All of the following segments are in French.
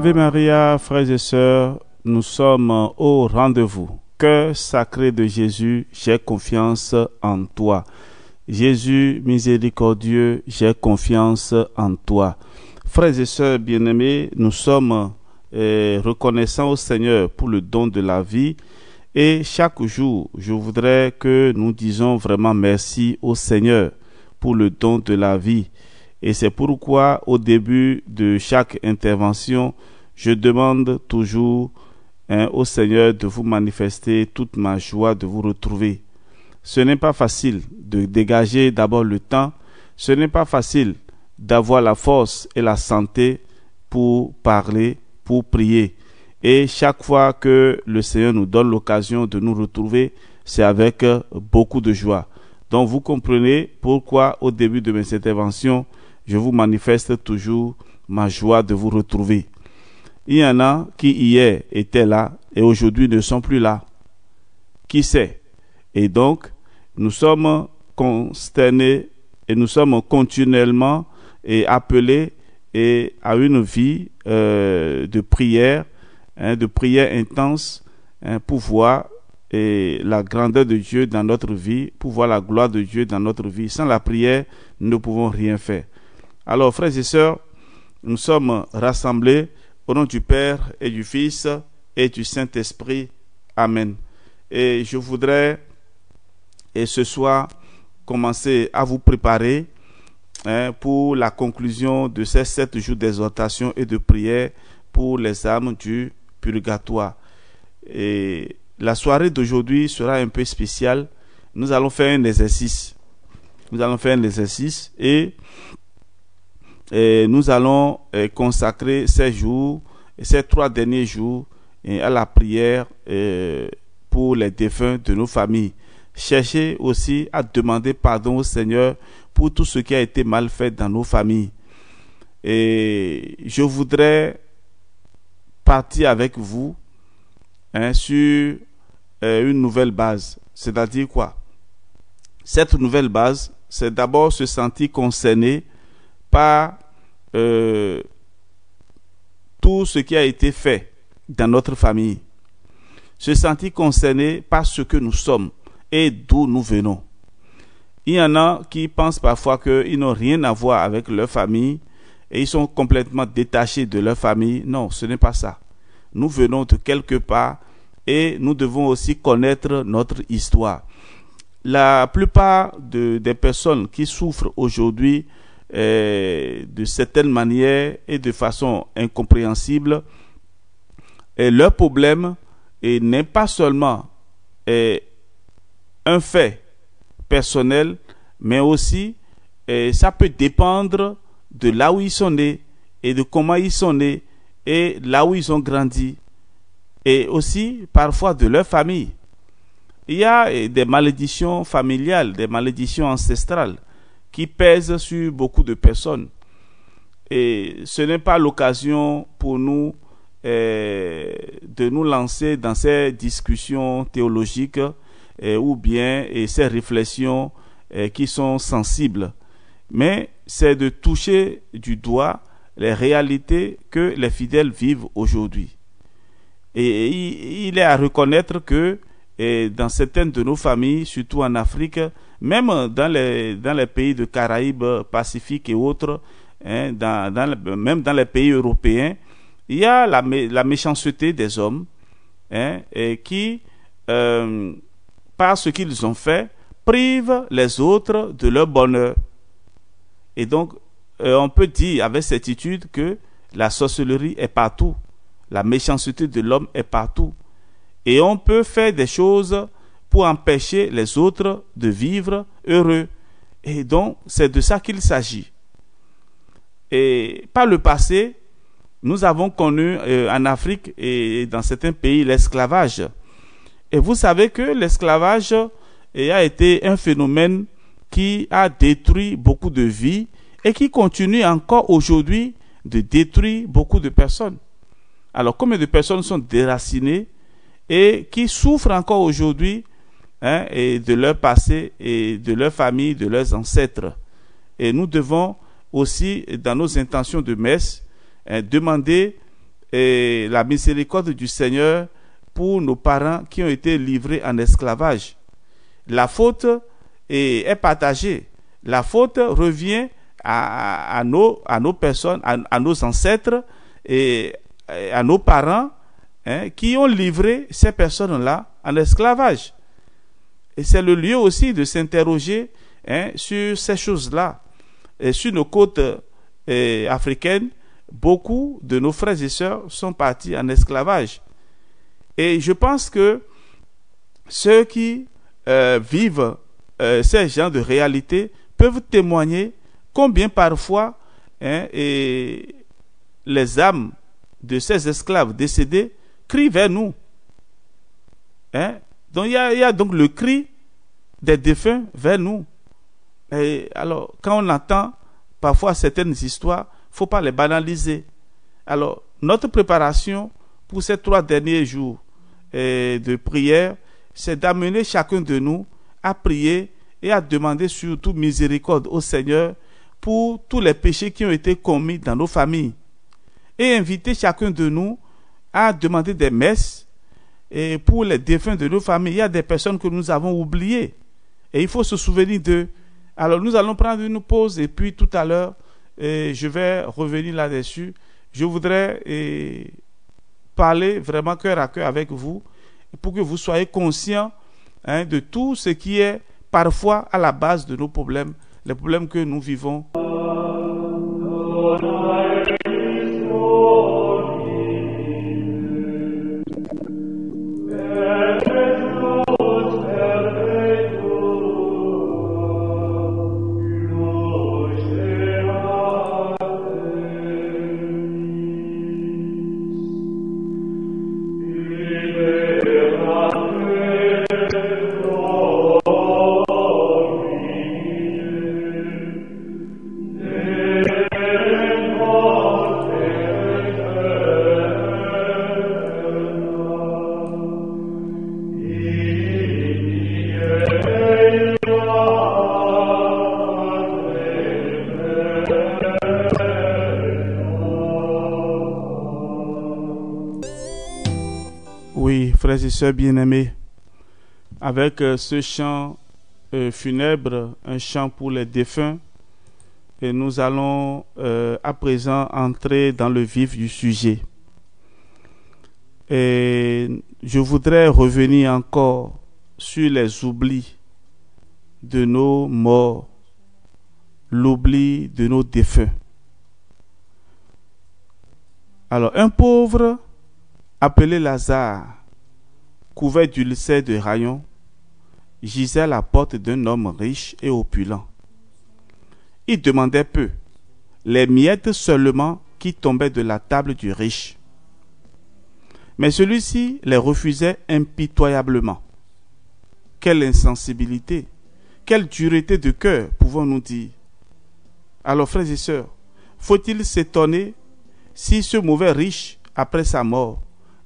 Ave Maria, frères et sœurs, nous sommes au rendez-vous. Cœur sacré de Jésus, j'ai confiance en toi. Jésus miséricordieux, j'ai confiance en toi. Frères et sœurs bien-aimés, nous sommes reconnaissants au Seigneur pour le don de la vie. Et chaque jour, je voudrais que nous disions vraiment merci au Seigneur pour le don de la vie. Et c'est pourquoi, au début de chaque intervention, je demande toujours au Seigneur de vous manifester toute ma joie de vous retrouver. Ce n'est pas facile de dégager d'abord le temps. Ce n'est pas facile d'avoir la force et la santé pour parler, pour prier. Et chaque fois que le Seigneur nous donne l'occasion de nous retrouver, c'est avec beaucoup de joie. Donc vous comprenez pourquoi au début de mes interventions, je vous manifeste toujours ma joie de vous retrouver. Il y en a qui hier étaient là et aujourd'hui ne sont plus là. Qui sait? Et donc, nous sommes consternés et nous sommes continuellement appelés à une vie de prière, de prière intense, pour voir la grandeur de Dieu dans notre vie, pour voir la gloire de Dieu dans notre vie. Sans la prière, nous ne pouvons rien faire. Alors, frères et sœurs, nous sommes rassemblés au nom du Père et du Fils et du Saint-Esprit. Amen. Et je voudrais, ce soir, commencer à vous préparer pour la conclusion de ces 7 jours d'exhortation et de prière pour les âmes du purgatoire. Et la soirée d'aujourd'hui sera un peu spéciale. Nous allons faire un exercice. Et nous allons consacrer ces jours, ces 3 derniers jours, à la prière pour les défunts de nos familles. Cherchez aussi à demander pardon au Seigneur pour tout ce qui a été mal fait dans nos familles. Et je voudrais partir avec vous sur une nouvelle base. C'est-à-dire quoi? Cette nouvelle base, c'est d'abord se sentir concerné par tout ce qui a été fait dans notre famille. Se sentir concerné par ce que nous sommes et d'où nous venons. Il y en a qui pensent parfois qu'ils n'ont rien à voir avec leur famille et ils sont complètement détachés de leur famille. Non, ce n'est pas ça. Nous venons de quelque part et nous devons aussi connaître notre histoire. La plupart des personnes qui souffrent aujourd'hui de certaines manières et de façon incompréhensible, leur problème n'est pas seulement un fait personnel, mais aussi ça peut dépendre de là où ils sont nés et de comment ils sont nés et là où ils ont grandi et aussi parfois de leur famille. Il y a des malédictions familiales, des malédictions ancestrales qui pèsent sur beaucoup de personnes. Et ce n'est pas l'occasion pour nous de nous lancer dans ces discussions théologiques ou bien ces réflexions qui sont sensibles. Mais c'est de toucher du doigt les réalités que les fidèles vivent aujourd'hui. Et il est à reconnaître que dans certaines de nos familles, surtout en Afrique, même dans les pays de Caraïbes, Pacifique et autres, même dans les pays européens, il y a la méchanceté des hommes qui, par ce qu'ils ont fait, privent les autres de leur bonheur. Et donc, on peut dire avec certitude que la sorcellerie est partout. La méchanceté de l'homme est partout. Et on peut faire des choses pour empêcher les autres de vivre heureux. Et donc, c'est de ça qu'il s'agit. Et par le passé, nous avons connu en Afrique et dans certains pays l'esclavage. Et vous savez que l'esclavage a été un phénomène qui a détruit beaucoup de vies et qui continue encore aujourd'hui de détruire beaucoup de personnes. Alors, combien de personnes sont déracinées et qui souffrent encore aujourd'hui et de leur passé et de leur famille, de leurs ancêtres. Et nous devons aussi, dans nos intentions de messe, demander la miséricorde du Seigneur pour nos parents qui ont été livrés en esclavage. La faute est partagée. La faute revient à nos personnes, à nos ancêtres et à nos parents qui ont livré ces personnes-là en esclavage. Et c'est le lieu aussi de s'interroger sur ces choses-là. Et sur nos côtes africaines, beaucoup de nos frères et sœurs sont partis en esclavage. Et je pense que ceux qui vivent ces genres de réalités peuvent témoigner combien parfois et les âmes de ces esclaves décédés crient vers nous. Donc il y a donc le cri des défunts vers nous. Et alors, quand on entend parfois certaines histoires, il ne faut pas les banaliser. Alors, notre préparation pour ces 3 derniers jours de prière, c'est d'amener chacun de nous à prier et à demander surtout miséricorde au Seigneur pour tous les péchés qui ont été commis dans nos familles. Et inviter chacun de nous à demander des messes et pour les défunts de nos familles. Il y a des personnes que nous avons oubliées et il faut se souvenir d'eux. Alors nous allons prendre une pause et puis tout à l'heure, je vais revenir là-dessus. Je voudrais parler vraiment cœur à cœur avec vous pour que vous soyez conscients de tout ce qui est parfois à la base de nos problèmes, les problèmes que nous vivons. Oui, frères et sœurs bien-aimés, avec ce chant funèbre, un chant pour les défunts, et nous allons à présent entrer dans le vif du sujet. Et je voudrais revenir encore sur les oublis de nos morts, l'oubli de nos défunts. Alors, un pauvre appelé Lazare, couvert d'ulcères de rayons, gisait à la porte d'un homme riche et opulent. Il demandait peu, les miettes seulement qui tombaient de la table du riche. Mais celui-ci les refusait impitoyablement. Quelle insensibilité, quelle dureté de cœur, pouvons-nous dire. Alors, frères et sœurs, faut-il s'étonner si ce mauvais riche, après sa mort,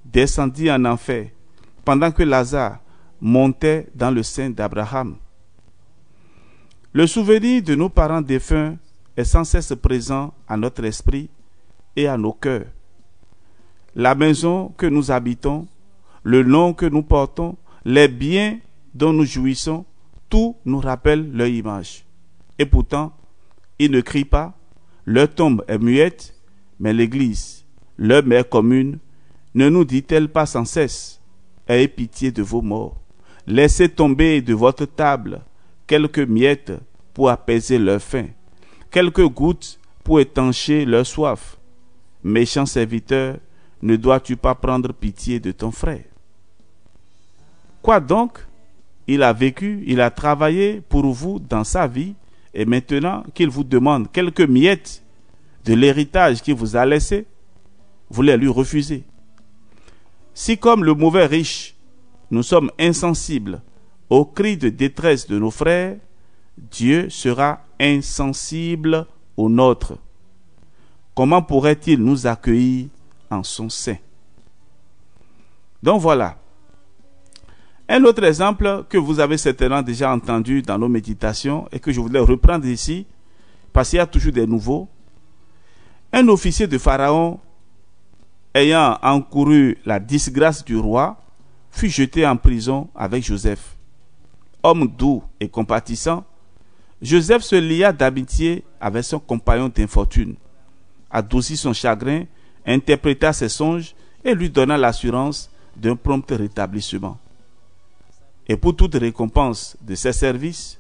descendit en enfer, pendant que Lazare montait dans le sein d'Abraham? Le souvenir de nos parents défunts est sans cesse présent à notre esprit et à nos cœurs. La maison que nous habitons, le nom que nous portons, les biens dont nous jouissons, tout nous rappelle leur image. Et pourtant, ils ne crient pas, leur tombe est muette, mais l'Église, leur mère commune, ne nous dit-elle pas sans cesse: ayez pitié de vos morts, laissez tomber de votre table quelques miettes pour apaiser leur faim, quelques gouttes pour étancher leur soif. Méchant serviteur, ne dois-tu pas prendre pitié de ton frère? Quoi donc? Il a vécu, il a travaillé pour vous dans sa vie, et maintenant qu'il vous demande quelques miettes de l'héritage qu'il vous a laissé, vous les lui refusez. Si comme le mauvais riche, nous sommes insensibles aux cris de détresse de nos frères, Dieu sera insensible aux nôtres. Comment pourrait-il nous accueillir en son sein? Donc voilà. Un autre exemple que vous avez certainement déjà entendu dans nos méditations et que je voulais reprendre ici, parce qu'il y a toujours des nouveaux. Un officier de Pharaon ayant encouru la disgrâce du roi, fut jeté en prison avec Joseph. Homme doux et compatissant, Joseph se lia d'amitié avec son compagnon d'infortune, adoucit son chagrin, interpréta ses songes et lui donna l'assurance d'un prompt rétablissement. Et pour toute récompense de ses services,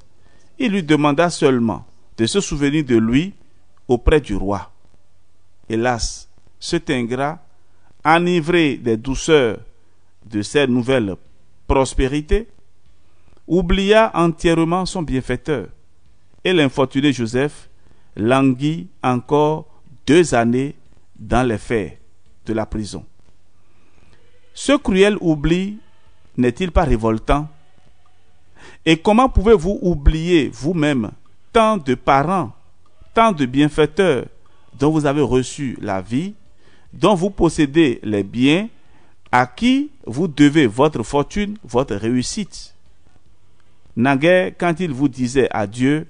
il lui demanda seulement de se souvenir de lui auprès du roi. Hélas, cet ingrat, enivré des douceurs de cette nouvelle prospérité, oublia entièrement son bienfaiteur, et l'infortuné Joseph languit encore 2 années dans les fers de la prison. Ce cruel oubli n'est-il pas révoltant? Et comment pouvez-vous oublier vous-même tant de parents, tant de bienfaiteurs dont vous avez reçu la vie, dont vous possédez les biens, à qui vous devez votre fortune, votre réussite? Naguère, quand ils vous disaient adieu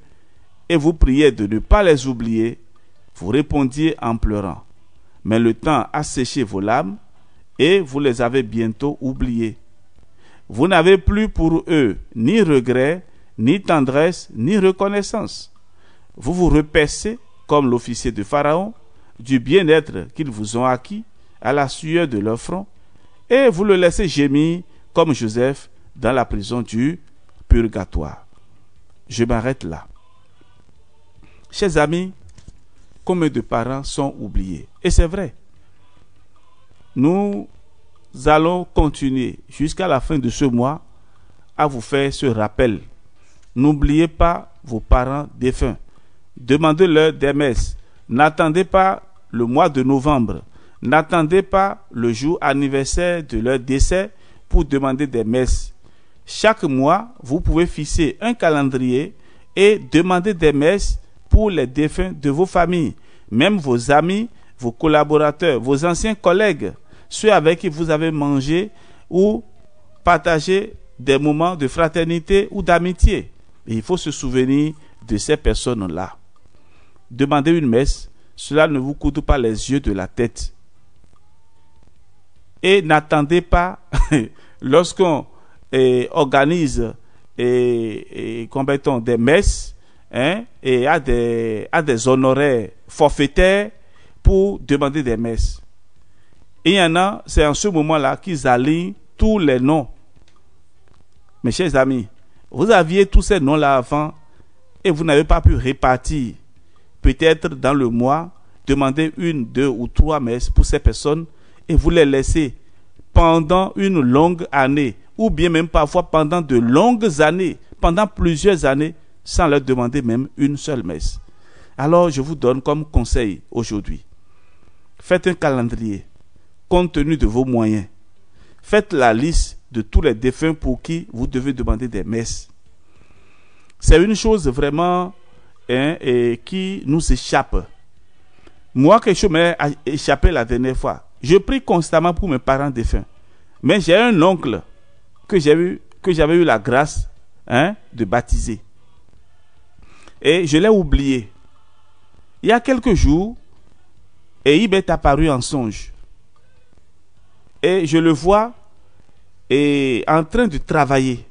et vous priez de ne pas les oublier, vous répondiez en pleurant. Mais le temps a séché vos larmes et vous les avez bientôt oubliés. Vous n'avez plus pour eux ni regret, ni tendresse, ni reconnaissance. Vous vous repaissez, comme l'officier de Pharaon, du bien-être qu'ils vous ont acquis à la sueur de leur front, et vous le laissez gémir comme Joseph dans la prison du purgatoire. Je m'arrête là. Chers amis, combien de parents sont oubliés? Et c'est vrai. Nous allons continuer jusqu'à la fin de ce mois à vous faire ce rappel. N'oubliez pas vos parents défunts. Demandez-leur des messes. N'attendez pas le mois de novembre. N'attendez pas le jour anniversaire de leur décès pour demander des messes. Chaque mois, vous pouvez fixer un calendrier et demander des messes pour les défunts de vos familles, même vos amis, vos collaborateurs, vos anciens collègues, ceux avec qui vous avez mangé ou partagé des moments de fraternité ou d'amitié. Et il faut se souvenir de ces personnes-là. Demandez une messe, cela ne vous coûte pas les yeux de la tête. Et n'attendez pas, lorsqu'on organise des messes, et à des honoraires forfaitaires pour demander des messes. Et il y en a, c'est en ce moment-là qu'ils alignent tous les noms. Mes chers amis, vous aviez tous ces noms-là avant et vous n'avez pas pu répartir. Peut-être dans le mois, demander 1, 2 ou 3 messes pour ces personnes et vous les laissez pendant une longue année ou bien même parfois pendant de longues années, pendant plusieurs années, sans leur demander même une seule messe. Alors je vous donne comme conseil aujourd'hui, faites un calendrier compte tenu de vos moyens. Faites la liste de tous les défunts pour qui vous devez demander des messes. C'est une chose vraiment qui nous échappe. Moi, quelque chose m'a échappé la dernière fois. Je prie constamment pour mes parents défunts. Mais j'ai un oncle que j'avais eu la grâce de baptiser. Et je l'ai oublié. Il y a quelques jours, et il m'est apparu en songe. Et je le vois en train de travailler.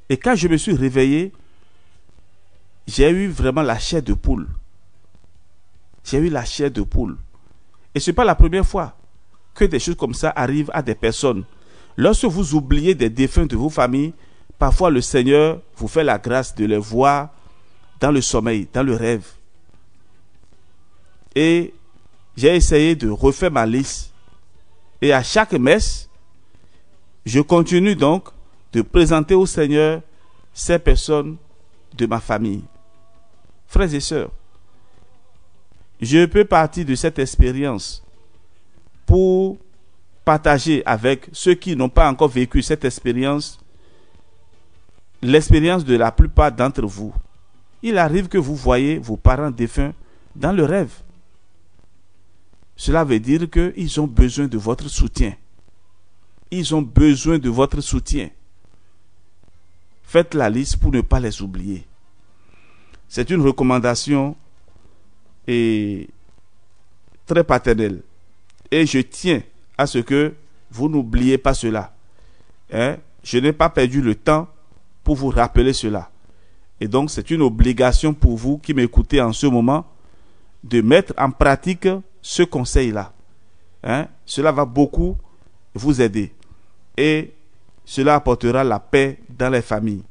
Et quand je me suis réveillé, j'ai eu vraiment la chair de poule. J'ai eu la chair de poule. Et ce n'est pas la première fois que des choses comme ça arrivent à des personnes. Lorsque vous oubliez des défunts de vos familles, parfois le Seigneur vous fait la grâce de les voir dans le sommeil, dans le rêve. Et j'ai essayé de refaire ma liste. Et à chaque messe, je continue donc de présenter au Seigneur ces personnes de ma famille. Frères et sœurs, je peux partir de cette expérience pour partager avec ceux qui n'ont pas encore vécu cette expérience, l'expérience de la plupart d'entre vous. Il arrive que vous voyez vos parents défunts dans le rêve. Cela veut dire qu'ils ont besoin de votre soutien. Ils ont besoin de votre soutien. Faites la liste pour ne pas les oublier. C'est une recommandation très paternelle. Et je tiens à ce que vous n'oubliez pas cela. Hein? Je n'ai pas perdu le temps pour vous rappeler cela. Et donc, c'est une obligation pour vous qui m'écoutez en ce moment de mettre en pratique ce conseil-là. Hein? Cela va beaucoup vous aider. Et cela apportera la paix dans les familles.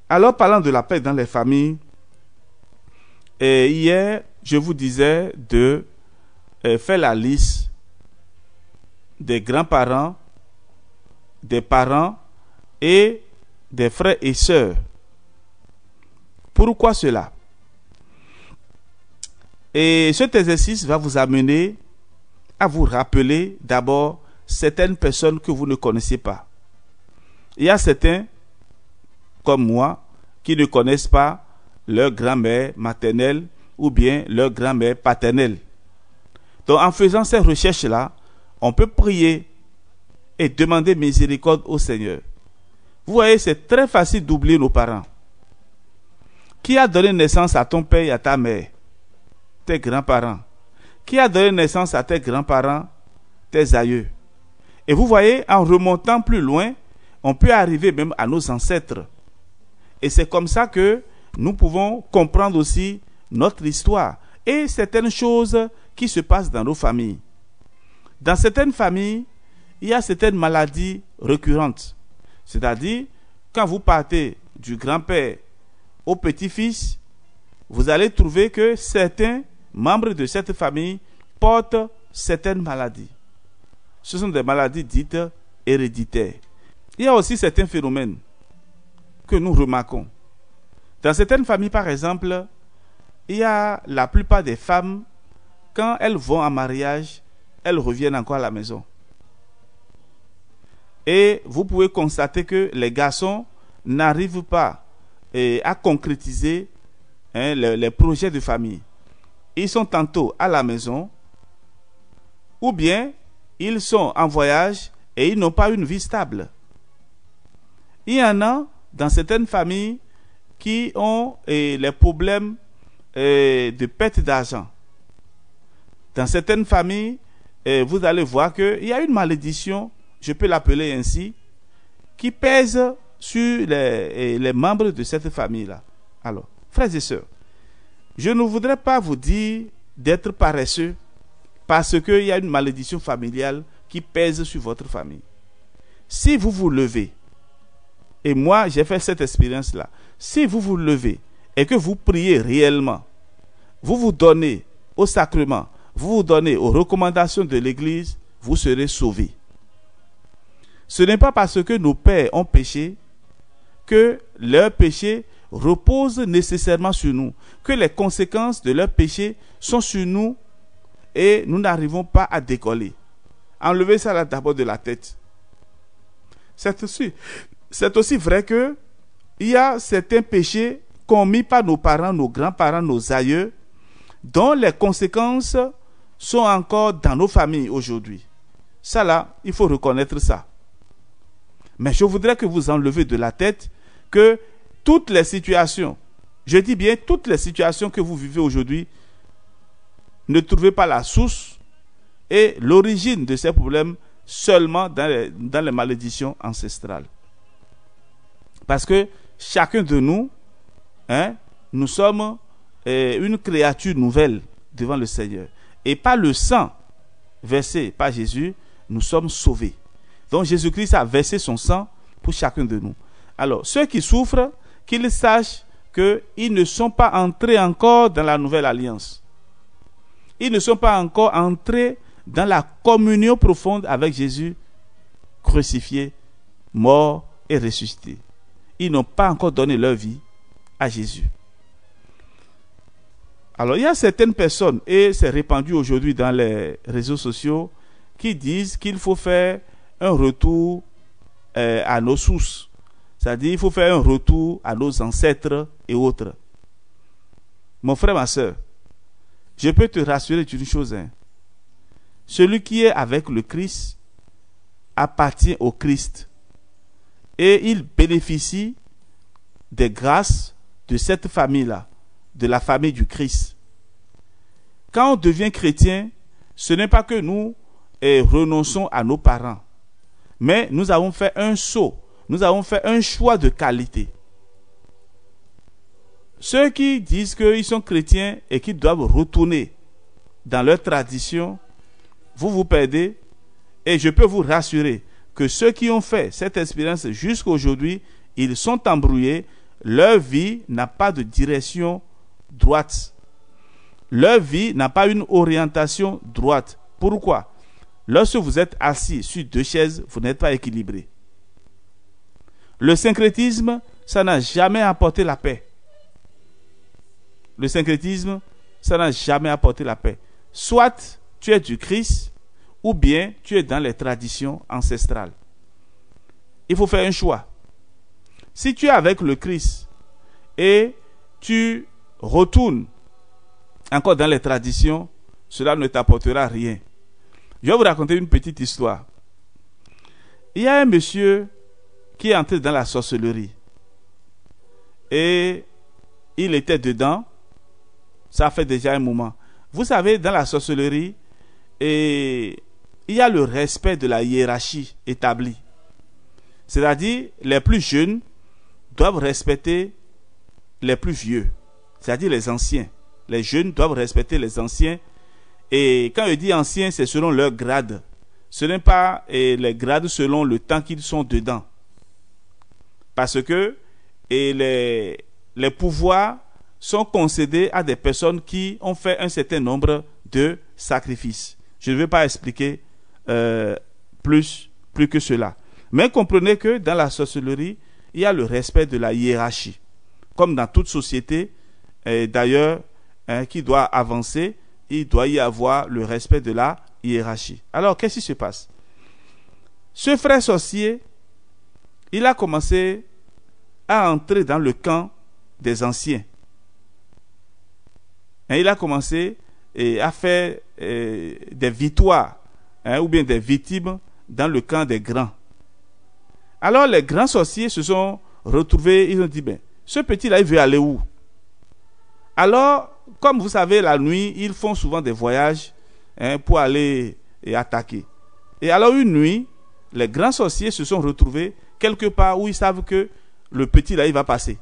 Alors, parlant de la paix dans les familles, hier, je vous disais de faire la liste des grands-parents, des parents et des frères et sœurs. Pourquoi cela? Et cet exercice va vous amener à vous rappeler d'abord certaines personnes que vous ne connaissez pas. Il y a certains, comme moi, qui ne connaissent pas leur grand-mère maternelle ou bien leur grand-mère paternelle. Donc, en faisant ces recherches-là, on peut prier et demander miséricorde au Seigneur. Vous voyez, c'est très facile d'oublier nos parents. Qui a donné naissance à ton père et à ta mère? Tes grands-parents. Qui a donné naissance à tes grands-parents? Tes aïeux. Et vous voyez, en remontant plus loin, on peut arriver même à nos ancêtres. Et c'est comme ça que nous pouvons comprendre aussi notre histoire et certaines choses qui se passent dans nos familles. Dans certaines familles, il y a certaines maladies récurrentes. C'est-à-dire, quand vous partez du grand-père au petit-fils, vous allez trouver que certains membres de cette famille portent certaines maladies. Ce sont des maladies dites héréditaires. Il y a aussi certains phénomènes que nous remarquons. Dans certaines familles, par exemple, il y a la plupart des femmes, quand elles vont en mariage, elles reviennent encore à la maison. Et vous pouvez constater que les garçons n'arrivent pas à concrétiser les projets de famille. Ils sont tantôt à la maison, ou bien ils sont en voyage et ils n'ont pas une vie stable. Il y en a dans certaines familles qui ont les problèmes de perte d'argent. Dans certaines familles, vous allez voir qu'il y a une malédiction, je peux l'appeler ainsi, qui pèse sur les membres de cette famille-là. Alors, frères et sœurs, je ne voudrais pas vous dire d'être paresseux parce qu'il y a une malédiction familiale qui pèse sur votre famille. Si vous vous levez, et moi j'ai fait cette expérience-là, si vous vous levez et que vous priez réellement, vous vous donnez au sacrement, vous vous donnez aux recommandations de l'Église, vous serez sauvés. Ce n'est pas parce que nos pères ont péché que leur péché repose nécessairement sur nous, que les conséquences de leur péché sont sur nous et nous n'arrivons pas à décoller. Enlevez ça là d'abord de la tête. C'est aussi vrai que il y a certains péchés commis par nos parents, nos grands-parents, nos aïeux, dont les conséquences sont encore dans nos familles aujourd'hui. Ça là, il faut reconnaître ça. Mais je voudrais que vous enlevez de la tête que toutes les situations, je dis bien toutes les situations que vous vivez aujourd'hui, ne trouvez pas la source et l'origine de ces problèmes seulement dans les malédictions ancestrales. Parce que chacun de nous, nous sommes une créature nouvelle devant le Seigneur. Et par le sang versé par Jésus, nous sommes sauvés. Donc Jésus-Christ a versé son sang pour chacun de nous. Alors, ceux qui souffrent, qu'ils sachent qu'ils ne sont pas entrés encore dans la nouvelle alliance. Ils ne sont pas encore entrés dans la communion profonde avec Jésus, crucifié, mort et ressuscité. Ils n'ont pas encore donné leur vie à Jésus. Alors, il y a certaines personnes, et c'est répandu aujourd'hui dans les réseaux sociaux, qui disent qu'il faut faire un retour à nos sources. C'est-à-dire qu'il faut faire un retour à nos ancêtres et autres. Mon frère, ma soeur, je peux te rassurer d'une chose. Celui qui est avec le Christ appartient au Christ. Et il bénéficie des grâces de cette famille-là, de la famille du Christ. Quand on devient chrétien, ce n'est pas que nous renonçons à nos parents, mais nous avons fait un saut, nous avons fait un choix de qualité. Ceux qui disent qu'ils sont chrétiens et qu'ils doivent retourner dans leur tradition, vous vous perdez. Et je peux vous rassurer que ceux qui ont fait cette expérience jusqu'à aujourd'hui, ils sont embrouillés. Leur vie n'a pas de direction droite. Leur vie n'a pas une orientation droite. Pourquoi? Lorsque vous êtes assis sur deux chaises, vous n'êtes pas équilibré. Le syncrétisme, ça n'a jamais apporté la paix. Le syncrétisme, ça n'a jamais apporté la paix. Soit tu es du Christ, ou bien tu es dans les traditions ancestrales. Il faut faire un choix. Si tu es avec le Christ et tu retournes encore dans les traditions, cela ne t'apportera rien. Je vais vous raconter une petite histoire. Il y a un monsieur qui est entré dans la sorcellerie. Et il était dedans. Ça fait déjà un moment. Vous savez, dans la sorcellerie, il y a le respect de la hiérarchie établie. C'est-à-dire, les plus jeunes doivent respecter les plus vieux. C'est-à-dire les anciens. Les jeunes doivent respecter les anciens. Et quand je dis anciens, c'est selon leur grade. Ce n'est pas les grades selon le temps qu'ils sont dedans. Parce que les pouvoirs sont concédés à des personnes qui ont fait un certain nombre de sacrifices. Je ne vais pas expliquer plus que cela. Mais comprenez que dans la sorcellerie, il y a le respect de la hiérarchie. Comme dans toute société, d'ailleurs, qui doit avancer, il doit y avoir le respect de la hiérarchie. Alors, qu'est-ce qui se passe? Ce frère sorcier, il a commencé à entrer dans le camp des anciens. Et il a commencé à faire des victoires ou bien des victimes dans le camp des grands. Alors les grands sorciers se sont retrouvés, ils ont dit, ben, ce petit-là, il veut aller où? Alors, comme vous savez, la nuit, ils font souvent des voyages pour aller attaquer. Et alors une nuit, les grands sorciers se sont retrouvés quelque part où ils savent que le petit-là, il va passer.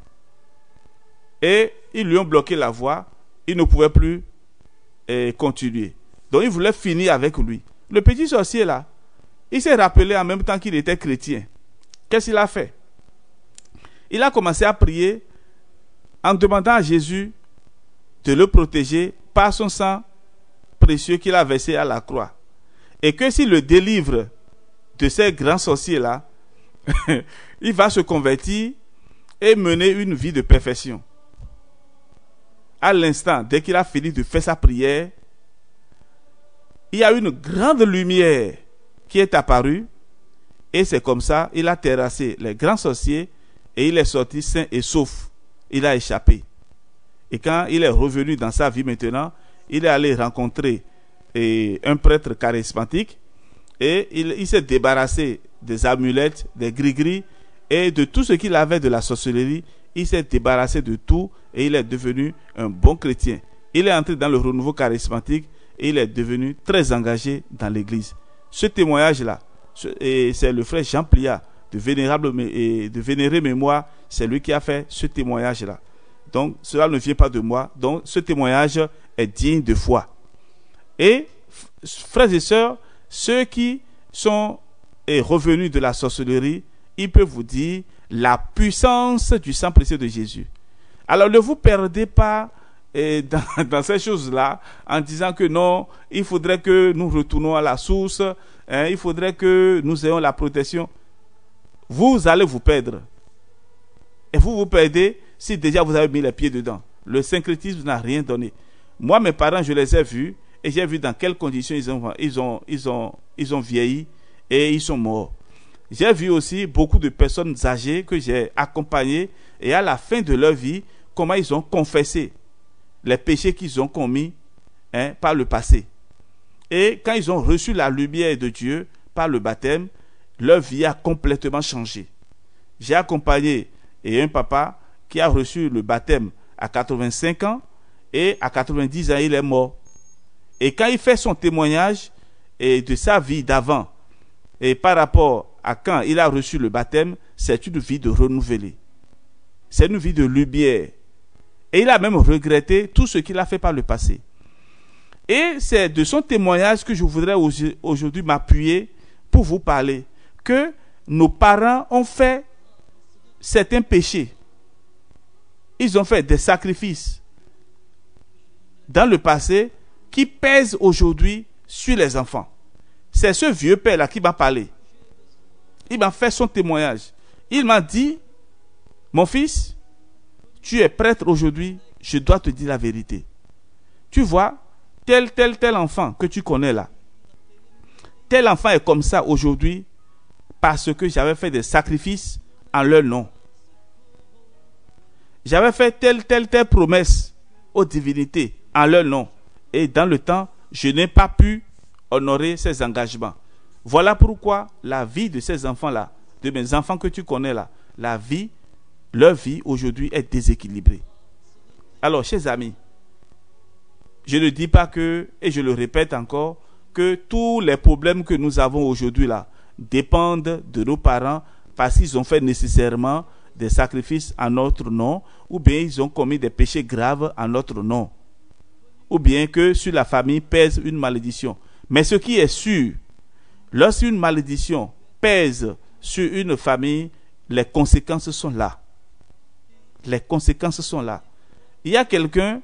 Et ils lui ont bloqué la voie. Il ne pouvait plus continuer. Donc, il voulait finir avec lui. Le petit sorcier, là, il s'est rappelé en même temps qu'il était chrétien. Qu'est-ce qu'il a fait? Il a commencé à prier en demandant à Jésus de le protéger par son sang précieux qu'il a versé à la croix. Et que s'il le délivre de ces grands sorciers-là, il va se convertir et mener une vie de perfection. À l'instant, dès qu'il a fini de faire sa prière, il y a une grande lumière qui est apparue, et c'est comme ça, il a terrassé les grands sorciers, et il est sorti sain et sauf. Il a échappé. Et quand il est revenu dans sa vie maintenant, il est allé rencontrer un prêtre charismatique, et il s'est débarrassé des amulettes, des gris-gris, et de tout ce qu'il avait de la sorcellerie. Il s'est débarrassé de tout et il est devenu un bon chrétien. Il est entré dans le renouveau charismatique et il est devenu très engagé dans l'église. Ce témoignage-là, c'est le frère Jean Pliat de Vénérée Mémoire, c'est lui qui a fait ce témoignage-là. Donc, cela ne vient pas de moi. Donc, ce témoignage est digne de foi. Et, frères et sœurs, ceux qui sont revenus de la sorcellerie, ils peuvent vous dire la puissance du sang précieux de Jésus. Alors ne vous perdez pas dans ces choses-là en disant que non, il faudrait que nous retournons à la source, il faudrait que nous ayons la protection. Vous allez vous perdre. Et vous vous perdez si déjà vous avez mis les pieds dedans. Le syncrétisme n'a rien donné. Moi, mes parents, je les ai vus et j'ai vu dans quelles conditions ils ont vieilli et ils sont morts. J'ai vu aussi beaucoup de personnes âgées que j'ai accompagnées et à la fin de leur vie, comment ils ont confessé les péchés qu'ils ont commis par le passé. Et quand ils ont reçu la lumière de Dieu par le baptême, leur vie a complètement changé. J'ai accompagné un papa qui a reçu le baptême à 85 ans et à 90 ans, il est mort. Et quand il fait son témoignage et de sa vie d'avant, et par rapport à quand il a reçu le baptême, c'est une vie de renouvelée. C'est une vie de lumière. Et il a même regretté tout ce qu'il a fait par le passé. Et c'est de son témoignage que je voudrais aujourd'hui m'appuyer pour vous parler. Que nos parents ont fait certains péchés. Ils ont fait des sacrifices dans le passé qui pèsent aujourd'hui sur les enfants. C'est ce vieux père-là qui m'a parlé. Il m'a fait son témoignage. Il m'a dit, mon fils, tu es prêtre aujourd'hui, je dois te dire la vérité. Tu vois, tel enfant que tu connais là, tel enfant est comme ça aujourd'hui parce que j'avais fait des sacrifices en leur nom. J'avais fait telle promesse aux divinités en leur nom. Et dans le temps, je n'ai pas pu honorer ces engagements. Voilà pourquoi la vie de ces enfants-là, de mes enfants que tu connais là, leur vie aujourd'hui est déséquilibrée. Alors, chers amis, je ne dis pas que, et je le répète encore, que tous les problèmes que nous avons aujourd'hui là dépendent de nos parents parce qu'ils ont fait nécessairement des sacrifices en notre nom, ou bien ils ont commis des péchés graves en notre nom, ou bien que sur la famille pèse une malédiction. Mais ce qui est sûr, lorsqu'une malédiction pèse sur une famille, les conséquences sont là. Les conséquences sont là. Il y a quelqu'un,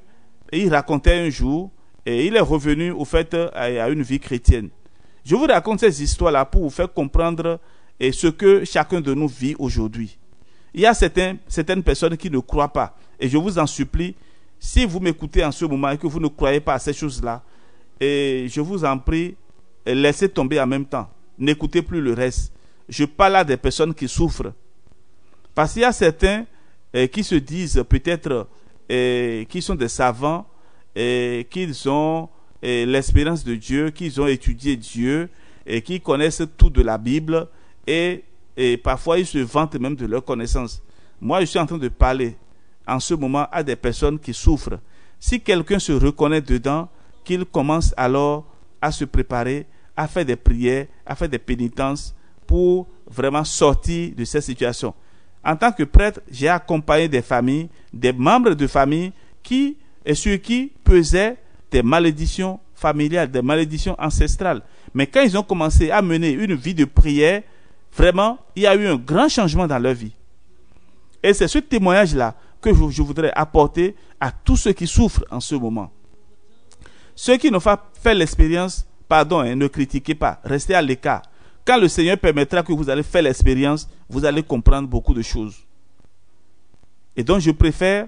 il racontait un jour, et il est revenu au fait à une vie chrétienne. Je vous raconte ces histoires-là pour vous faire comprendre ce que chacun de nous vit aujourd'hui. Il y a certaines personnes qui ne croient pas. Et je vous en supplie, si vous m'écoutez en ce moment et que vous ne croyez pas à ces choses-là, et je vous en prie, laissez tomber en même temps. N'écoutez plus le reste. Je parle à des personnes qui souffrent. Parce qu'il y a certains qui se disent peut-être qui sont des savants, qu'ils ont l'expérience de Dieu, qu'ils ont étudié Dieu, et qui connaissent tout de la Bible, et parfois ils se vantent même de leur connaissance. Moi, je suis en train de parler en ce moment à des personnes qui souffrent. Si quelqu'un se reconnaît dedans, qu'il commence alors à se préparer, à faire des prières, à faire des pénitences pour vraiment sortir de cette situation. En tant que prêtre, j'ai accompagné des familles, des membres de famille sur qui pesaient des malédictions familiales, des malédictions ancestrales. Mais quand ils ont commencé à mener une vie de prière, vraiment, il y a eu un grand changement dans leur vie. Et c'est ce témoignage-là que je voudrais apporter à tous ceux qui souffrent en ce moment. Ceux qui n'ont pas fait l'expérience, ne critiquez pas, restez à l'écart. Quand le Seigneur permettra que vous allez faire l'expérience, vous allez comprendre beaucoup de choses. Et donc je préfère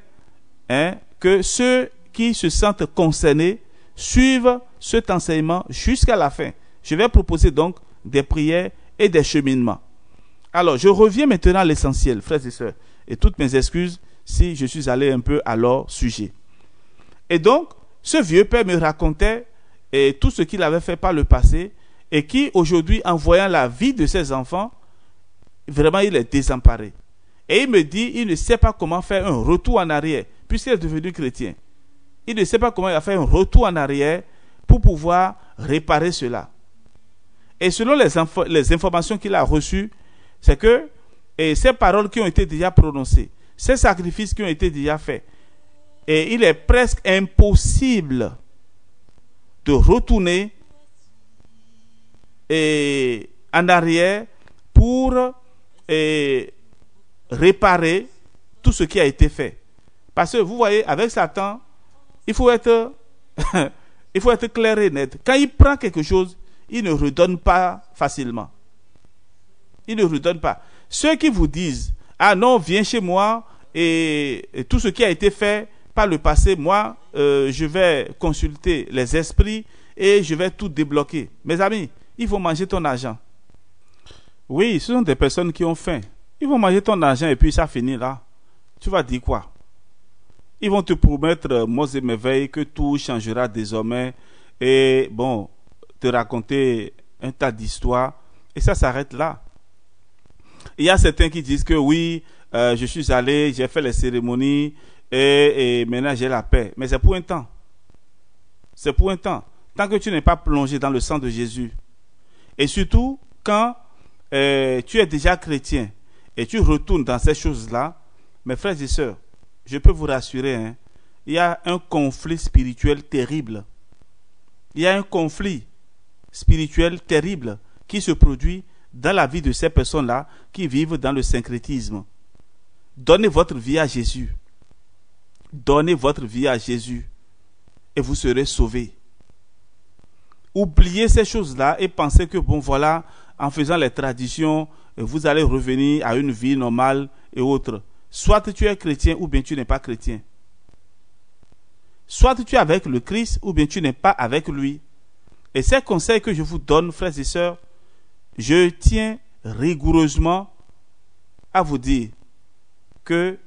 que ceux qui se sentent concernés suivent cet enseignement jusqu'à la fin. Je vais proposer donc des prières et des cheminements. Alors, je reviens maintenant à l'essentiel, frères et sœurs, et toutes mes excuses si je suis allé un peu à leur sujet. Et donc, ce vieux père me racontait tout ce qu'il avait fait par le passé et qui, aujourd'hui, en voyant la vie de ses enfants, vraiment, il est désemparé. Et il me dit, il ne sait pas comment faire un retour en arrière, puisqu'il est devenu chrétien. Il ne sait pas comment il a fait un retour en arrière pour pouvoir réparer cela. Et selon les informations qu'il a reçues, c'est que ces paroles qui ont été déjà prononcées, ces sacrifices qui ont été déjà faits, et il est presque impossible de retourner en arrière pour réparer tout ce qui a été fait. Parce que vous voyez, avec Satan, il faut être clair et net. Quand il prend quelque chose, il ne redonne pas facilement. Il ne redonne pas. Ceux qui vous disent, ah non, viens chez moi et tout ce qui a été fait par le passé, moi, je vais consulter les esprits et je vais tout débloquer. Mes amis, ils vont manger ton argent. Oui, ce sont des personnes qui ont faim. Ils vont manger ton argent et puis ça finit là. Tu vas dire quoi? Ils vont te promettre, mots et merveilles, que tout changera désormais et bon, te raconter un tas d'histoires et ça s'arrête là. Il y a certains qui disent que oui, je suis allé, j'ai fait les cérémonies et maintenant j'ai la paix. Mais c'est pour un temps. C'est pour un temps. tant que tu n'es pas plongé dans le sang de Jésus, et surtout quand tu es déjà chrétien et tu retournes dans ces choses-là, mes frères et sœurs, je peux vous rassurer, hein, il y a un conflit spirituel terrible. Il y a un conflit spirituel terrible qui se produit dans la vie de ces personnes-là qui vivent dans le syncrétisme. Donnez votre vie à Jésus. Donnez votre vie à Jésus et vous serez sauvés. Oubliez ces choses-là et pensez que, bon, voilà, en faisant les traditions, vous allez revenir à une vie normale et autre. Soit tu es chrétien ou bien tu n'es pas chrétien. Soit tu es avec le Christ ou bien tu n'es pas avec lui. Et ces conseils que je vous donne, frères et sœurs, je tiens rigoureusement à vous dire que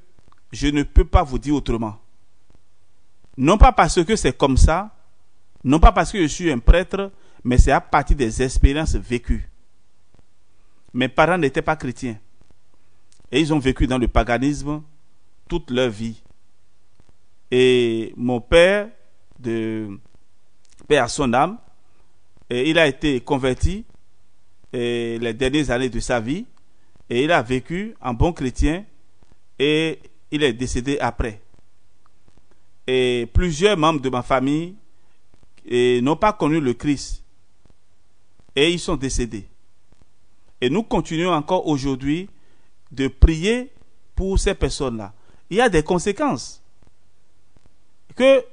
je ne peux pas vous dire autrement. Non pas parce que c'est comme ça, non pas parce que je suis un prêtre, mais c'est à partir des expériences vécues. Mes parents n'étaient pas chrétiens. Et ils ont vécu dans le paganisme toute leur vie. Et mon père, paix à son âme, et il a été converti les dernières années de sa vie. Et il a vécu en bon chrétien. Et il est décédé après. Et plusieurs membres de ma famille n'ont pas connu le Christ. Et ils sont décédés. Et nous continuons encore aujourd'hui de prier pour ces personnes-là. Il y a des conséquences que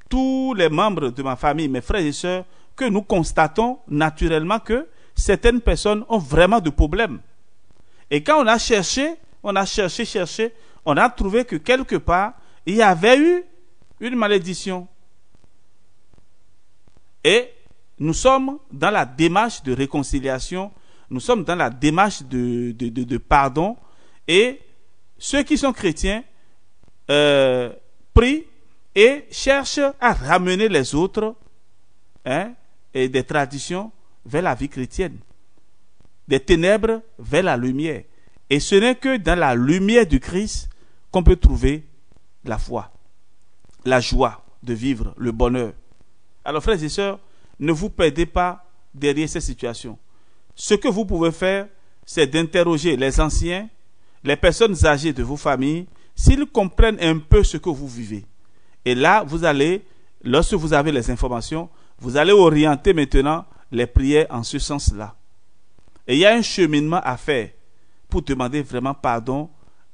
tous les membres de ma famille, mes frères et sœurs, que nous constatons naturellement que certaines personnes ont vraiment de problèmes. Et quand on a cherché, on a trouvé que quelque part, il y avait eu une malédiction. Et nous sommes dans la démarche de réconciliation, nous sommes dans la démarche de pardon, et ceux qui sont chrétiens prient et cherchent à ramener les autres et des traditions vers la vie chrétienne, des ténèbres vers la lumière. Et ce n'est que dans la lumière du Christ qu'on peut trouver la foi, la joie de vivre, le bonheur. Alors frères et sœurs, ne vous perdez pas derrière ces situations. Ce que vous pouvez faire, c'est d'interroger les anciens, les personnes âgées de vos familles, s'ils comprennent un peu ce que vous vivez. Et là, vous allez, lorsque vous avez les informations, vous allez orienter maintenant les prières en ce sens-là. Et il y a un cheminement à faire pour demander vraiment pardon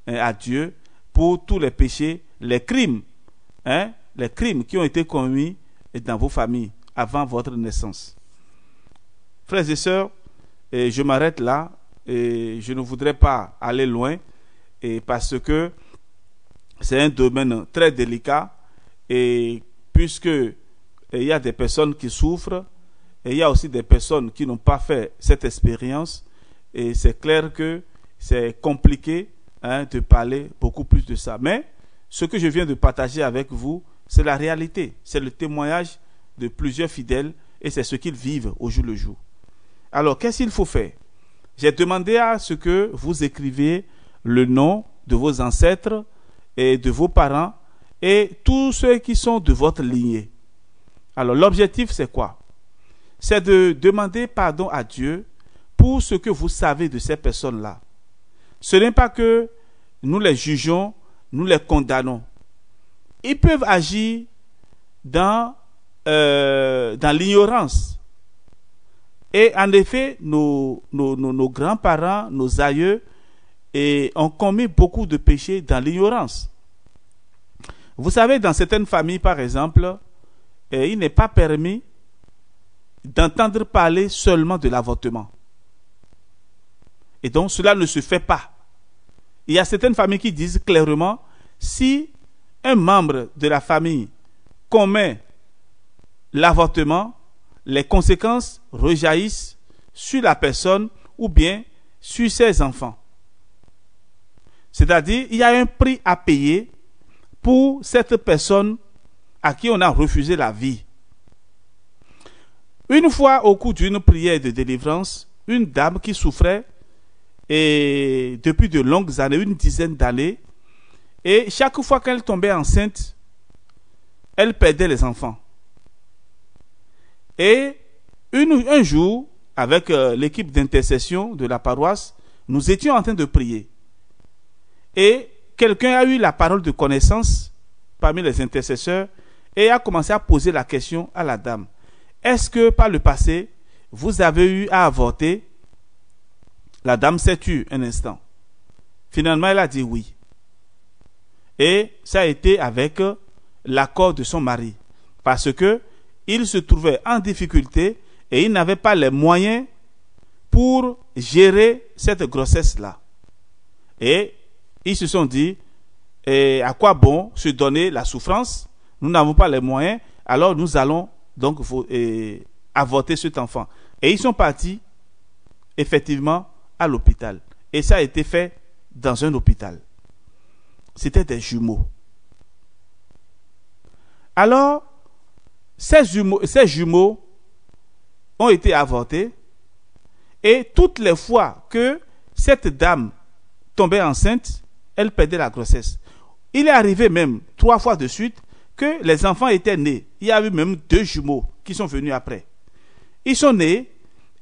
à Dieu pour tous les péchés, les crimes qui ont été commis dans vos familles avant votre naissance. Frères et sœurs, je m'arrête là et je ne voudrais pas aller loin parce que c'est un domaine très délicat et puisque il y a des personnes qui souffrent et il y a aussi des personnes qui n'ont pas fait cette expérience et c'est clair que c'est compliqué de parler beaucoup plus de ça. Mais ce que je viens de partager avec vous, c'est la réalité, c'est le témoignage de plusieurs fidèles et c'est ce qu'ils vivent au jour le jour. Alors, qu'est-ce qu'il faut faire? J'ai demandé à ce que vous écriviez le nom de vos ancêtres et de vos parents et tous ceux qui sont de votre lignée. Alors, l'objectif, c'est quoi? C'est de demander pardon à Dieu pour ce que vous savez de ces personnes-là. Ce n'est pas que nous les jugeons, nous les condamnons. Ils peuvent agir dans l'ignorance. Et en effet, nos grands-parents, nos aïeux, ont commis beaucoup de péchés dans l'ignorance. Vous savez, dans certaines familles, par exemple, il n'est pas permis d'entendre parler seulement de l'avortement. Et donc, cela ne se fait pas. Il y a certaines familles qui disent clairement, si un membre de la famille commet l'avortement, les conséquences rejaillissent sur la personne ou bien sur ses enfants. C'est-à-dire, il y a un prix à payer pour cette personne à qui on a refusé la vie. Une fois, au cours d'une prière de délivrance, une dame qui souffrait et depuis de longues années, une dizaine d'années, et chaque fois qu'elle tombait enceinte, elle perdait les enfants. Et un jour, avec l'équipe d'intercession de la paroisse, nous étions en train de prier. Et quelqu'un a eu la parole de connaissance parmi les intercesseurs et a commencé à poser la question à la dame. Est-ce que par le passé, vous avez eu à avorter? La dame s'est tue un instant. Finalement, elle a dit oui. Et ça a été avec l'accord de son mari. Parce que il se trouvait en difficulté et il n'avait pas les moyens pour gérer cette grossesse-là. Et ils se sont dit, à quoi bon se donner la souffrance? Nous n'avons pas les moyens, alors nous allons donc avorter cet enfant. Et ils sont partis effectivement à l'hôpital. Et ça a été fait dans un hôpital. C'était des jumeaux. Alors, ces jumeaux ont été avortés et toutes les fois que cette dame tombait enceinte, elle perdait la grossesse. Il est arrivé même 3 fois de suite que les enfants étaient nés. Il y a eu même 2 jumeaux qui sont venus après. Ils sont nés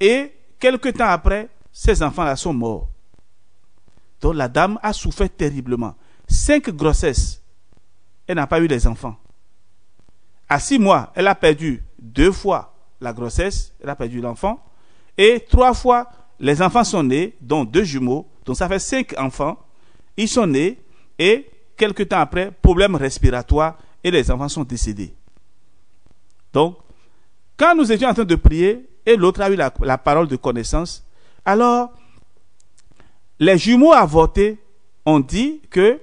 et quelque temps après, ces enfants-là sont morts. Donc la dame a souffert terriblement. 5 grossesses, elle n'a pas eu les enfants. À 6 mois, elle a perdu 2 fois la grossesse, elle a perdu l'enfant. Et 3 fois, les enfants sont nés, dont 2 jumeaux. Donc ça fait 5 enfants. Ils sont nés et quelque temps après, problème respiratoire et les enfants sont décédés. Donc, quand nous étions en train de prier et l'autre a eu la parole de connaissance, alors les jumeaux avortés ont dit que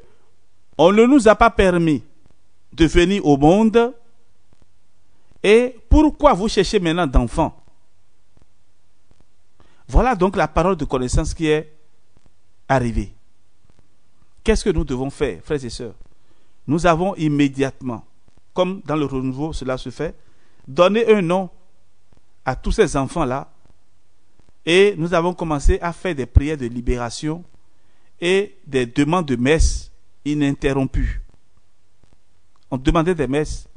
on ne nous a pas permis de venir au monde et pourquoi vous cherchez maintenant d'enfants? Voilà donc la parole de connaissance qui est arrivée. Qu'est-ce que nous devons faire, frères et sœurs? Nous avons immédiatement, comme dans le renouveau cela se fait, donné un nom à tous ces enfants-là et nous avons commencé à faire des prières de libération et des demandes de messe ininterrompues. On demandait des messes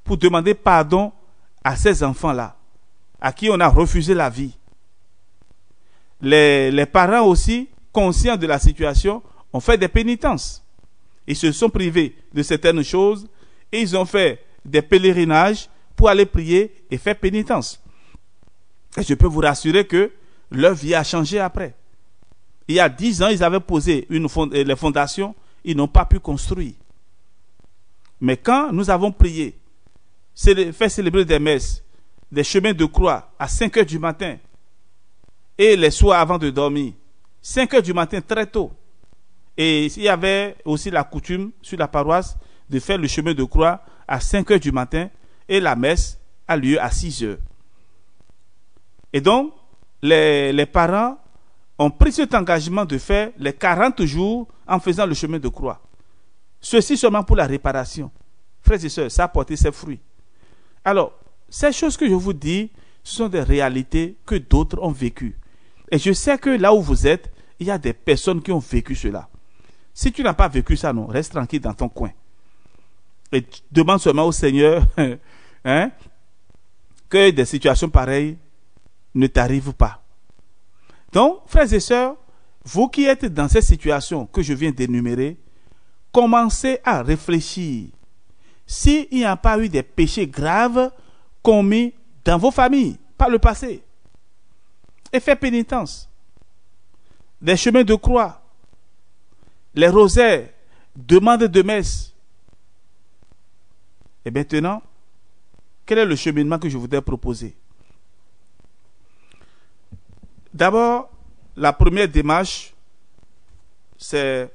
pour demander pardon à ces enfants-là, à qui on a refusé la vie. Les parents aussi, conscients de la situation, ont fait des pénitences. Ils se sont privés de certaines choses et ils ont fait des pèlerinages pour aller prier et faire pénitence. Et je peux vous rassurer que leur vie a changé après. Il y a 10 ans, ils avaient posé les fondations, ils n'ont pas pu construire. Mais quand nous avons prié, fait célébrer des messes, des chemins de croix à 5 heures du matin et les soirs avant de dormir, 5 heures du matin très tôt. Et il y avait aussi la coutume sur la paroisse de faire le chemin de croix à 5 heures du matin et la messe a lieu à 6 heures. Et donc, les parents ont pris cet engagement de faire les 40 jours en faisant le chemin de croix. Ceci seulement pour la réparation. Frères et sœurs, ça a porté ses fruits. Alors, ces choses que je vous dis, ce sont des réalités que d'autres ont vécues. Et je sais que là où vous êtes, il y a des personnes qui ont vécu cela. Si tu n'as pas vécu ça, non, reste tranquille dans ton coin. Et demande seulement au Seigneur que des situations pareilles ne t'arrivent pas. Donc, frères et sœurs, vous qui êtes dans ces situations que je viens d'énumérer, commencez à réfléchir. S'il n'y a pas eu des péchés graves commis dans vos familles par le passé, et faites pénitence. Des chemins de croix, les rosaires, demandes de messe. Et maintenant, quel est le cheminement que je voudrais proposer? D'abord, la première démarche, c'est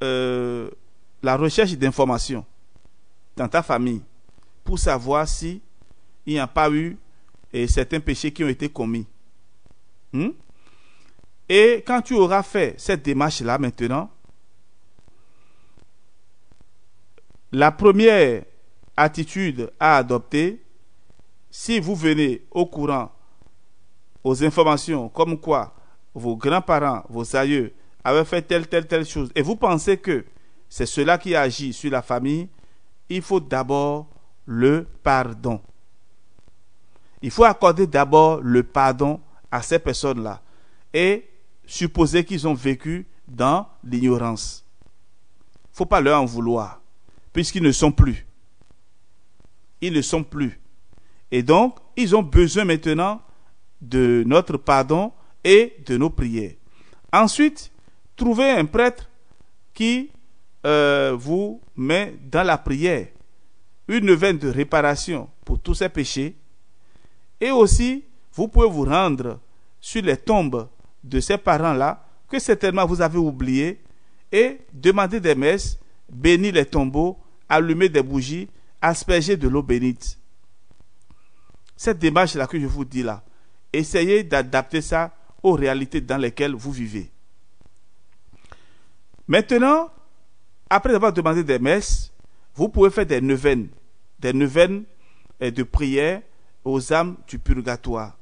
la recherche d'informations dans ta famille pour savoir si il n'y a pas eu certains péchés qui ont été commis. Et quand tu auras fait cette démarche-là maintenant, la première attitude à adopter, si vous venez au courant aux informations comme quoi vos grands-parents, vos aïeux avaient fait telle chose, et vous pensez que c'est cela qui agit sur la famille, il faut d'abord le pardon. il faut accorder d'abord le pardon à ces personnes-là et supposer qu'ils ont vécu dans l'ignorance. Il ne faut pas leur en vouloir, puisqu'ils ne sont plus. Ils ne sont plus. Et donc, ils ont besoin maintenant de notre pardon et de nos prières. Ensuite, trouvez un prêtre qui vous met dans la prière une neuvaine de réparation pour tous ces péchés. Et aussi, vous pouvez vous rendre sur les tombes de ces parents-là que certainement vous avez oubliés et demander des messes, bénir les tombeaux, allumer des bougies, asperger de l'eau bénite. Cette démarche-là que je vous dis là, essayez d'adapter ça aux réalités dans lesquelles vous vivez. Maintenant, après avoir demandé des messes, vous pouvez faire des neuvaines de prière aux âmes du purgatoire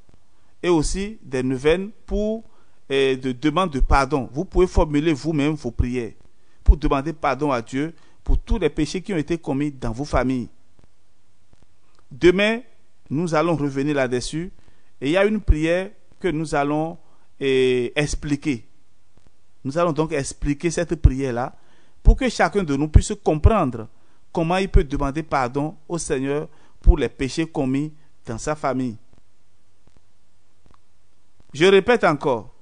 et aussi des neuvaines pour de demande de pardon. Vous pouvez formuler vous-même vos prières pour demander pardon à Dieu pour tous les péchés qui ont été commis dans vos familles. Demain, nous allons revenir là-dessus et il y a une prière que nous allons expliquer. Nous allons donc expliquer cette prière-là pour que chacun de nous puisse comprendre comment il peut demander pardon au Seigneur pour les péchés commis dans sa famille. Je répète encore,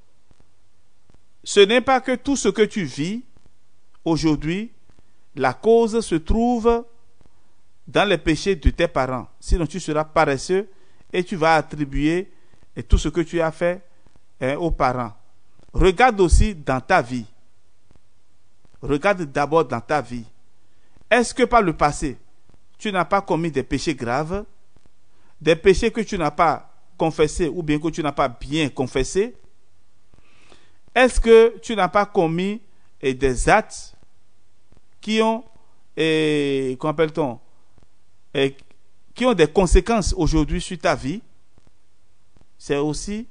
ce n'est pas que tout ce que tu vis aujourd'hui, la cause se trouve dans les péchés de tes parents. Sinon tu seras paresseux et tu vas attribuer tout ce que tu as fait aux parents. Regarde aussi dans ta vie. Regarde d'abord dans ta vie. Est-ce que par le passé, tu n'as pas commis des péchés graves, des péchés que tu n'as pas confessés ou bien que tu n'as pas bien confessés? Est-ce que tu n'as pas commis des actes qui ont, qu'on appelle-t-on, qui ont des conséquences aujourd'hui sur ta vie? C'est aussi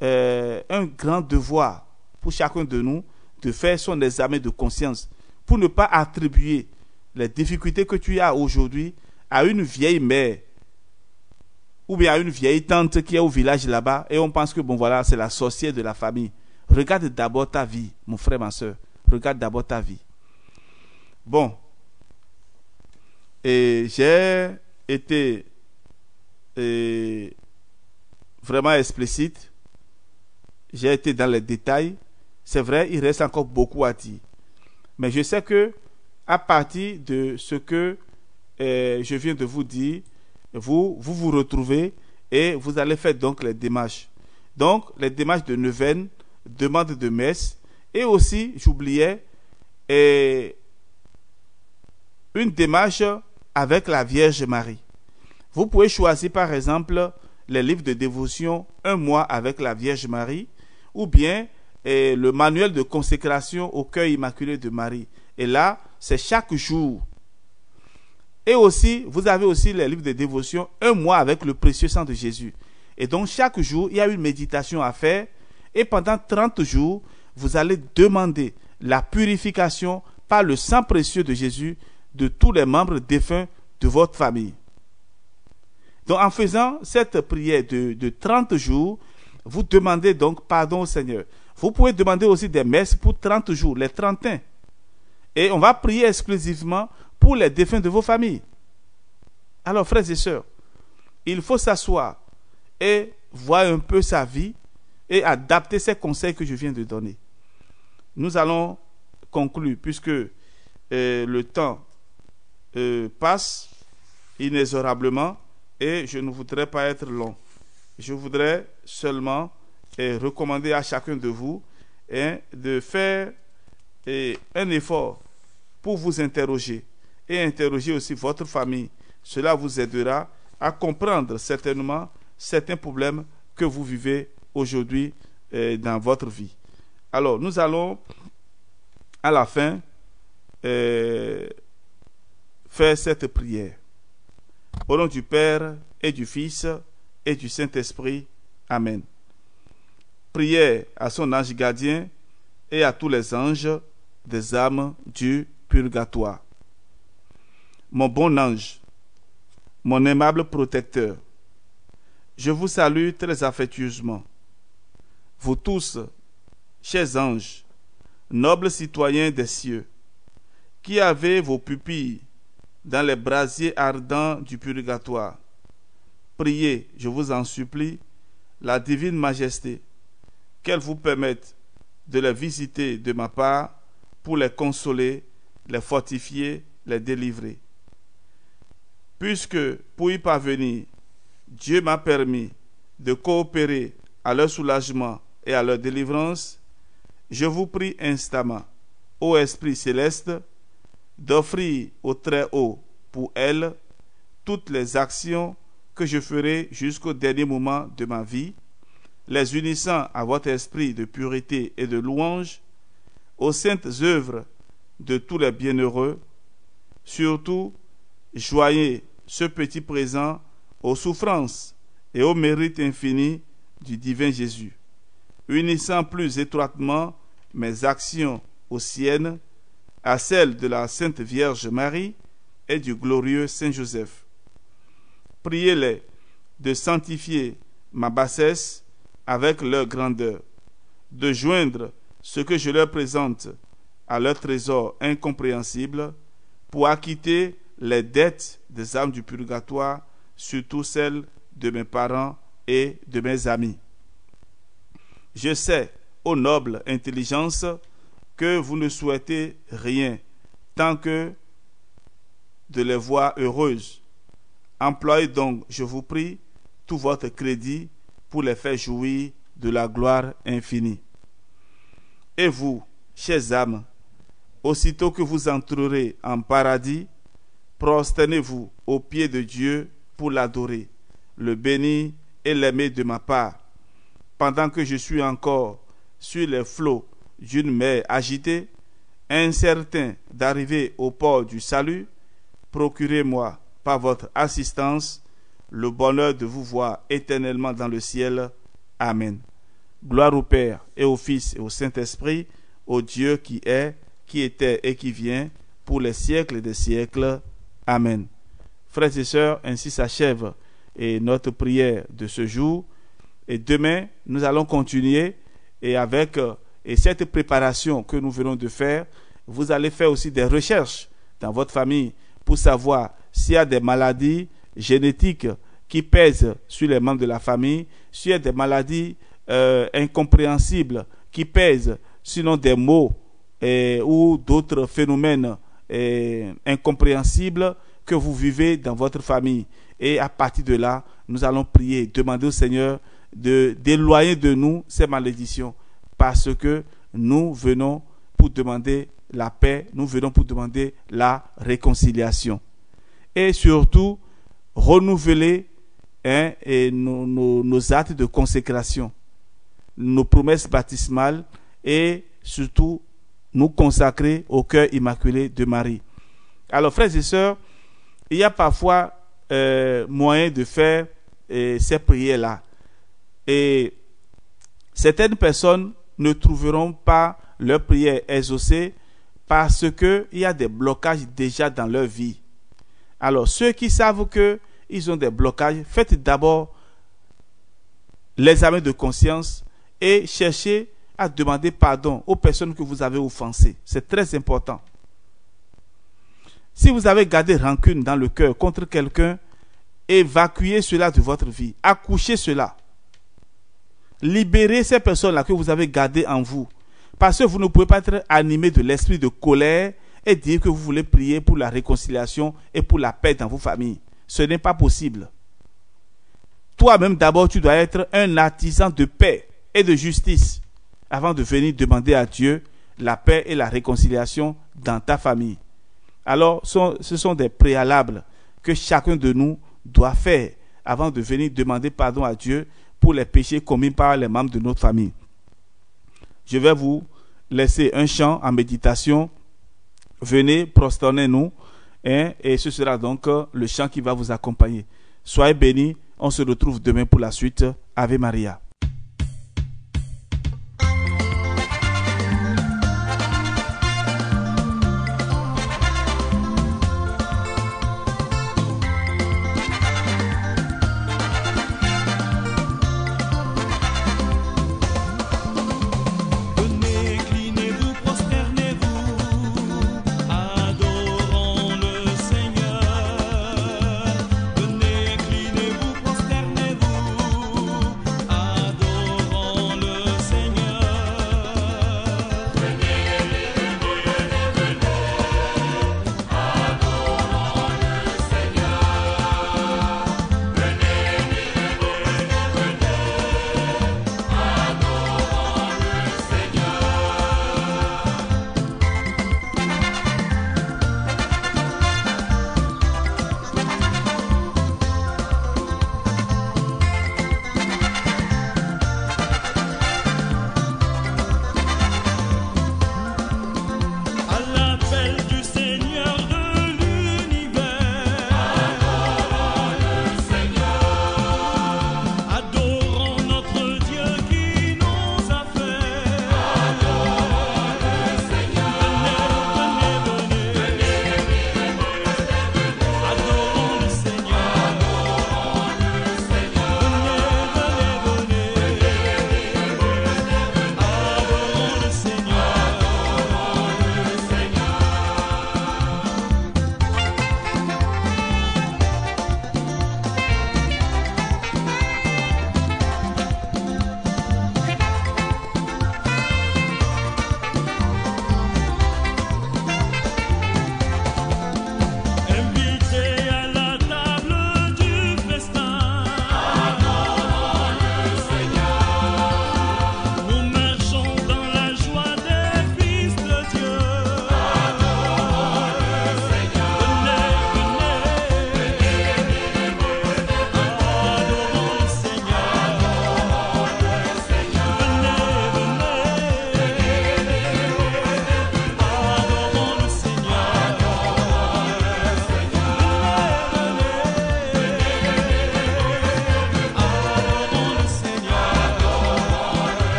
un grand devoir pour chacun de nous de faire son examen de conscience pour ne pas attribuer les difficultés que tu as aujourd'hui à une vieille mère ou bien à une vieille tante qui est au village là-bas et on pense que bon voilà, c'est la sorcière de la famille. Regarde d'abord ta vie, mon frère, ma soeur. Regarde d'abord ta vie. Bon. Et j'ai été vraiment explicite. J'ai été dans les détails. C'est vrai, il reste encore beaucoup à dire. Mais je sais que à partir de ce que je viens de vous dire, vous retrouvez et vous allez faire donc les démarches. Donc, les démarches de neuvaine, demande de messe et aussi, j'oubliais, une démarche avec la Vierge Marie. Vous pouvez choisir par exemple les livres de dévotion Un mois avec la Vierge Marie ou bien le manuel de consécration au cœur immaculé de Marie. Et là, c'est chaque jour. Et aussi, vous avez aussi les livres de dévotion Un mois avec le précieux sang de Jésus. Et donc, chaque jour, il y a une méditation à faire. Et pendant 30 jours, vous allez demander la purification par le sang précieux de Jésus de tous les membres défunts de votre famille. Donc, en faisant cette prière de 30 jours, vous demandez donc pardon au Seigneur. Vous pouvez demander aussi des messes pour 30 jours, les 31. Et on va prier exclusivement pour les défunts de vos familles. Alors, frères et sœurs, il faut s'asseoir et voir un peu sa vie et adapter ces conseils que je viens de donner. Nous allons conclure puisque le temps passe inexorablement et je ne voudrais pas être long. Je voudrais seulement recommander à chacun de vous de faire un effort pour vous interroger et interroger aussi votre famille. Cela vous aidera à comprendre certainement certains problèmes que vous vivez aujourd'hui dans votre vie. Alors, nous allons à la fin faire cette prière. Au nom du Père et du Fils et du Saint-Esprit. Amen. Prière à son ange gardien et à tous les anges des âmes du purgatoire. Mon bon ange, mon aimable protecteur, Je vous salue très affectueusement. Vous tous, chers anges, nobles citoyens des cieux, qui avez vos pupilles dans les brasiers ardents du purgatoire, priez, je vous en supplie, la divine majesté, qu'elle vous permette de les visiter de ma part pour les consoler, les fortifier, les délivrer. Puisque, pour y parvenir, Dieu m'a permis de coopérer à leur soulagement et à leur délivrance, je vous prie instamment, ô Esprit céleste, d'offrir au Très-Haut pour elles toutes les actions que je ferai jusqu'au dernier moment de ma vie, les unissant à votre esprit de pureté et de louange, aux saintes œuvres de tous les bienheureux, surtout, joignez ce petit présent aux souffrances et au mérite infini du divin Jésus, unissant plus étroitement mes actions aux siennes, à celles de la Sainte Vierge Marie et du glorieux Saint Joseph. Priez-les de sanctifier ma bassesse avec leur grandeur, de joindre ce que je leur présente à leur trésor incompréhensible pour acquitter les dettes des âmes du purgatoire, surtout celles de mes parents et de mes amis. Je sais, ô noble intelligence, que vous ne souhaitez rien tant que de les voir heureuses. Employez donc, je vous prie, tout votre crédit pour les faire jouir de la gloire infinie. Et vous, chers âmes, aussitôt que vous entrerez en paradis, prosternez-vous aux pieds de Dieu pour l'adorer, le bénir et l'aimer de ma part. Pendant que je suis encore sur les flots d'une mer agitée, incertain d'arriver au port du salut, procurez-moi, par votre assistance, le bonheur de vous voir éternellement dans le ciel. Amen. Gloire au Père, et au Fils, et au Saint-Esprit, au Dieu qui est, qui était et qui vient, pour les siècles des siècles. Amen. Frères et sœurs, ainsi s'achève notre prière de ce jour. Et demain, nous allons continuer et avec cette préparation que nous venons de faire, vous allez faire aussi des recherches dans votre famille pour savoir s'il y a des maladies génétiques qui pèsent sur les membres de la famille, s'il y a des maladies incompréhensibles qui pèsent, sinon des maux ou d'autres phénomènes incompréhensibles que vous vivez dans votre famille. Et à partir de là, nous allons prier, demander au Seigneur d'éloigner de nous ces malédictions, parce que nous venons pour demander la paix, nous venons pour demander la réconciliation. Et surtout, renouveler nos actes de consécration, nos promesses baptismales et surtout nous consacrer au cœur immaculé de Marie. Alors, frères et sœurs, il y a parfois moyen de faire ces prières-là. Et certaines personnes ne trouveront pas leur prière exaucée parce qu'il y a des blocages déjà dans leur vie. Alors, ceux qui savent qu'ils ont des blocages, faites d'abord l'examen de conscience et cherchez à demander pardon aux personnes que vous avez offensées. C'est très important. Si vous avez gardé rancune dans le cœur contre quelqu'un, évacuez cela de votre vie. Accouchez cela. Libérez ces personnes-là que vous avez gardées en vous. Parce que vous ne pouvez pas être animé de l'esprit de colère et dire que vous voulez prier pour la réconciliation et pour la paix dans vos familles. Ce n'est pas possible. Toi-même, d'abord, tu dois être un artisan de paix et de justice avant de venir demander à Dieu la paix et la réconciliation dans ta famille. Alors, ce sont des préalables que chacun de nous doit faire avant de venir demander pardon à Dieu pour les péchés commis par les membres de notre famille. Je vais vous laisser un chant en méditation. Venez, prosternez-nous, et ce sera donc le chant qui va vous accompagner. Soyez bénis, on se retrouve demain pour la suite. Ave Maria.